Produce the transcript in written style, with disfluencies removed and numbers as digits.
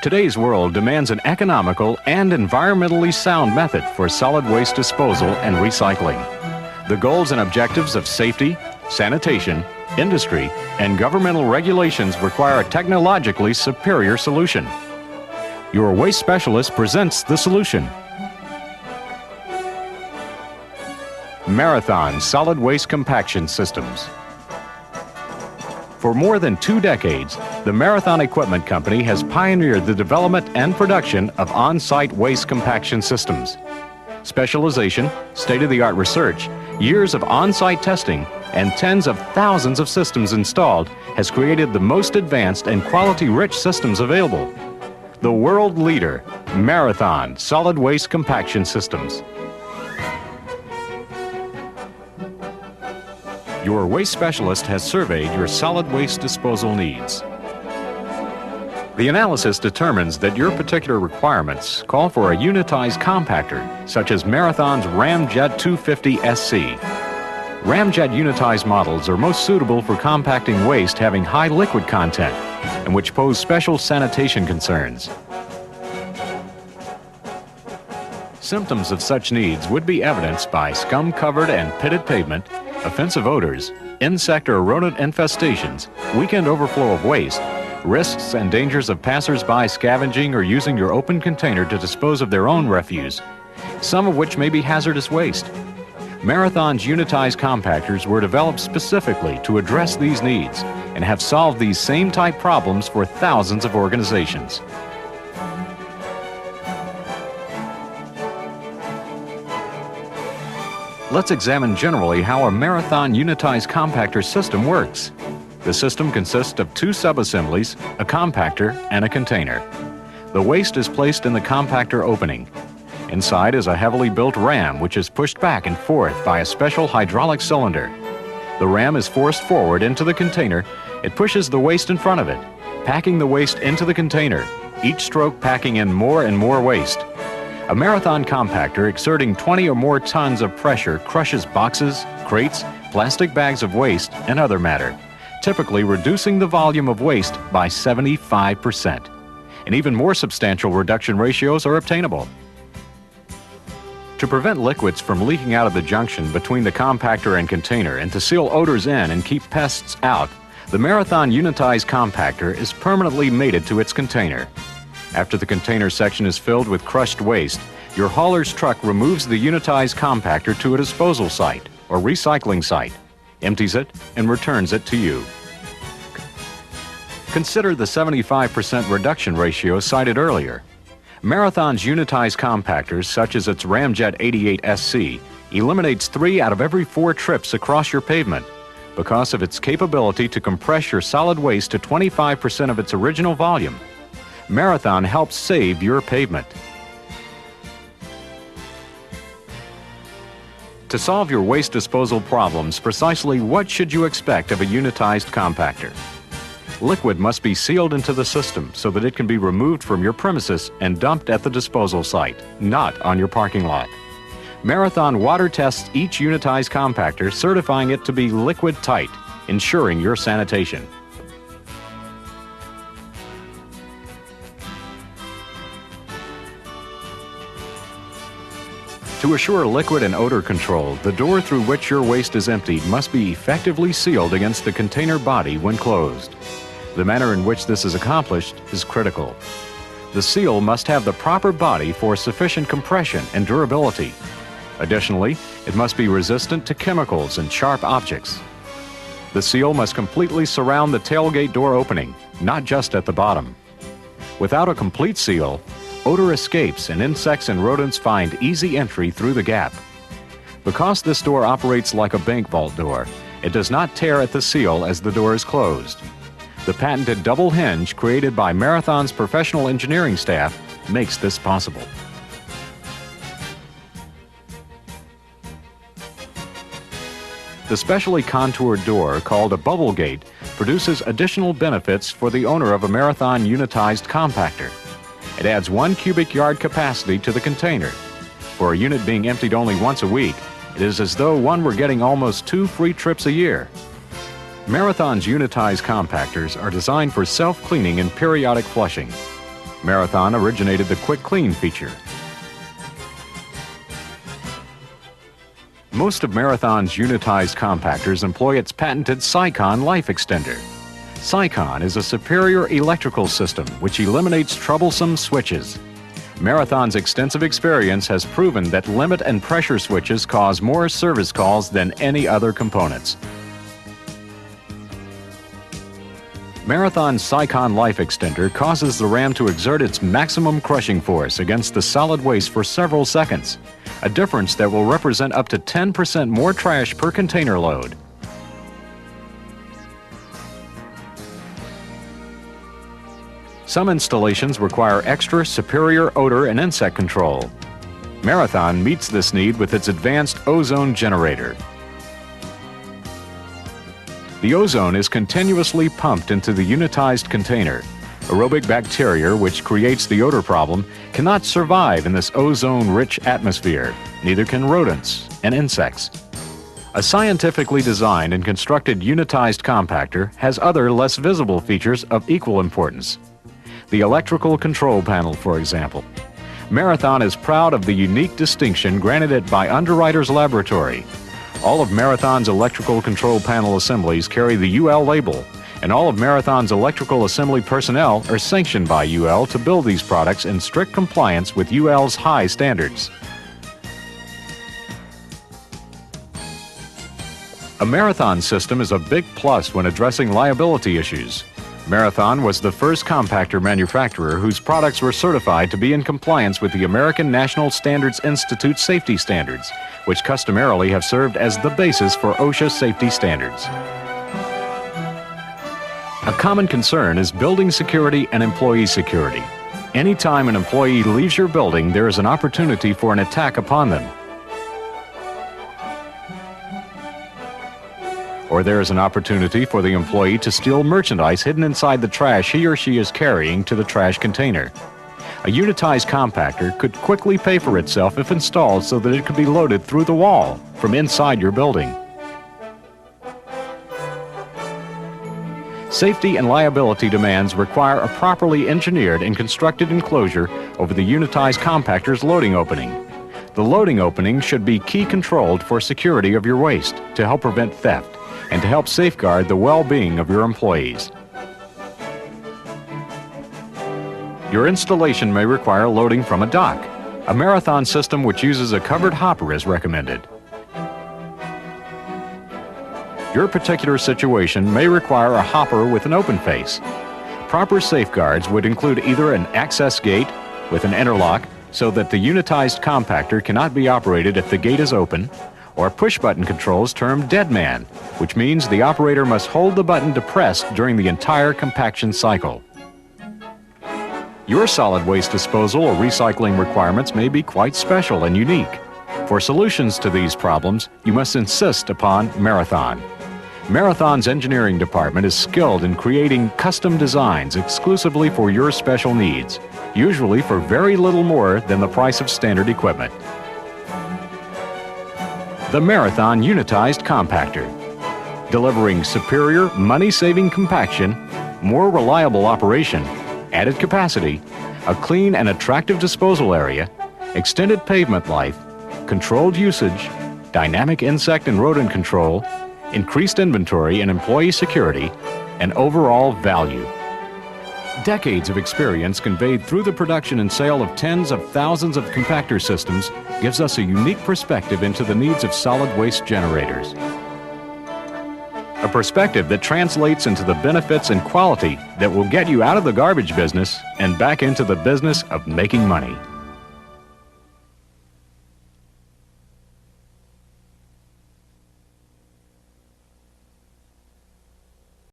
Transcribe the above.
Today's world demands an economical and environmentally sound method for solid waste disposal and recycling. The goals and objectives of safety, sanitation, industry, and governmental regulations require a technologically superior solution. Your waste specialist presents the solution. Marathon Solid Waste Compaction Systems. For more than 2 decades, the Marathon Equipment Company has pioneered the development and production of on-site waste compaction systems. Specialization, state-of-the-art research, years of on-site testing, and tens of thousands of systems installed has created the most advanced and quality-rich systems available. The world leader, Marathon Solid Waste Compaction Systems. Your waste specialist has surveyed your solid waste disposal needs. The analysis determines that your particular requirements call for a unitized compactor, such as Marathon's Ramjet 250 SC. Ramjet unitized models are most suitable for compacting waste having high liquid content and which pose special sanitation concerns. Symptoms of such needs would be evidenced by scum-covered and pitted pavement, offensive odors, insect or rodent infestations, weekend overflow of waste, risks and dangers of passers-by scavenging or using your open container to dispose of their own refuse, some of which may be hazardous waste. Marathon's unitized compactors were developed specifically to address these needs and have solved these same type problems for thousands of organizations. Let's examine generally how a Marathon unitized compactor system works. The system consists of 2 subassemblies, a compactor and a container. The waste is placed in the compactor opening. Inside is a heavily built ram which is pushed back and forth by a special hydraulic cylinder. The ram is forced forward into the container. It pushes the waste in front of it, packing the waste into the container, each stroke packing in more and more waste. A Marathon compactor exerting 20 or more tons of pressure crushes boxes, crates, plastic bags of waste, and other matter, typically reducing the volume of waste by 75%. And even more substantial reduction ratios are obtainable. To prevent liquids from leaking out of the junction between the compactor and container and to seal odors in and keep pests out, the Marathon unitized compactor is permanently mated to its container. After the container section is filled with crushed waste, your hauler's truck removes the unitized compactor to a disposal site or recycling site, empties it, and returns it to you. Consider the 75% reduction ratio cited earlier. Marathon's unitized compactors, such as its Ramjet 88 SC, eliminates 3 out of every 4 trips across your pavement because of its capability to compress your solid waste to 25% of its original volume. Marathon helps save your pavement. To solve your waste disposal problems, precisely what should you expect of a unitized compactor? Liquid must be sealed into the system so that it can be removed from your premises and dumped at the disposal site, not on your parking lot. Marathon water tests each unitized compactor, certifying it to be liquid tight, ensuring your sanitation. To assure liquid and odor control, the door through which your waste is emptied must be effectively sealed against the container body when closed. The manner in which this is accomplished is critical. The seal must have the proper body for sufficient compression and durability. Additionally, it must be resistant to chemicals and sharp objects. The seal must completely surround the tailgate door opening, not just at the bottom. Without a complete seal, odor escapes and insects and rodents find easy entry through the gap. Because this door operates like a bank vault door, it does not tear at the seal as the door is closed. The patented double hinge created by Marathon's professional engineering staff makes this possible. The specially contoured door, called a bubble gate, produces additional benefits for the owner of a Marathon unitized compactor. It adds 1 cubic yard capacity to the container. For a unit being emptied only once a week, it is as though one were getting almost 2 free trips a year. Marathon's unitized compactors are designed for self-cleaning and periodic flushing. Marathon originated the Quick Clean feature. Most of Marathon's unitized compactors employ its patented Cycon life extender. Cycon is a superior electrical system which eliminates troublesome switches. Marathon's extensive experience has proven that limit and pressure switches cause more service calls than any other components. Marathon's Cycon life extender causes the ram to exert its maximum crushing force against the solid waste for several seconds, a difference that will represent up to 10% more trash per container load. Some installations require extra superior odor and insect control. Marathon meets this need with its advanced ozone generator. The ozone is continuously pumped into the unitized container. Aerobic bacteria, which creates the odor problem, cannot survive in this ozone-rich atmosphere. Neither can rodents and insects. A scientifically designed and constructed unitized compactor has other less visible features of equal importance. The electrical control panel, for example. Marathon is proud of the unique distinction granted it by Underwriters Laboratory. All of Marathon's electrical control panel assemblies carry the UL label, and all of Marathon's electrical assembly personnel are sanctioned by UL to build these products in strict compliance with UL's high standards. A Marathon system is a big plus when addressing liability issues. Marathon was the first compactor manufacturer whose products were certified to be in compliance with the American National Standards Institute safety standards, which customarily have served as the basis for OSHA safety standards. A common concern is building security and employee security. Anytime an employee leaves your building, there is an opportunity for an attack upon them. Or there is an opportunity for the employee to steal merchandise hidden inside the trash he or she is carrying to the trash container. A unitized compactor could quickly pay for itself if installed so that it could be loaded through the wall from inside your building. Safety and liability demands require a properly engineered and constructed enclosure over the unitized compactor's loading opening. The loading opening should be key controlled for security of your waste to help prevent theft and to help safeguard the well-being of your employees. Your installation may require loading from a dock. A Marathon system which uses a covered hopper is recommended. Your particular situation may require a hopper with an open face. Proper safeguards would include either an access gate with an interlock so that the unitized compactor cannot be operated if the gate is open, or push-button controls termed dead man, which means the operator must hold the button depressed during the entire compaction cycle. Your solid waste disposal or recycling requirements may be quite special and unique. For solutions to these problems, you must insist upon Marathon. Marathon's engineering department is skilled in creating custom designs exclusively for your special needs, usually for very little more than the price of standard equipment. The Marathon Unitized Compactor, delivering superior money-saving compaction, more reliable operation, added capacity, a clean and attractive disposal area, extended pavement life, controlled usage, dynamic insect and rodent control, increased inventory and employee security, and overall value. Decades of experience conveyed through the production and sale of tens of thousands of compactor systems gives us a unique perspective into the needs of solid waste generators. A perspective that translates into the benefits and quality that will get you out of the garbage business and back into the business of making money.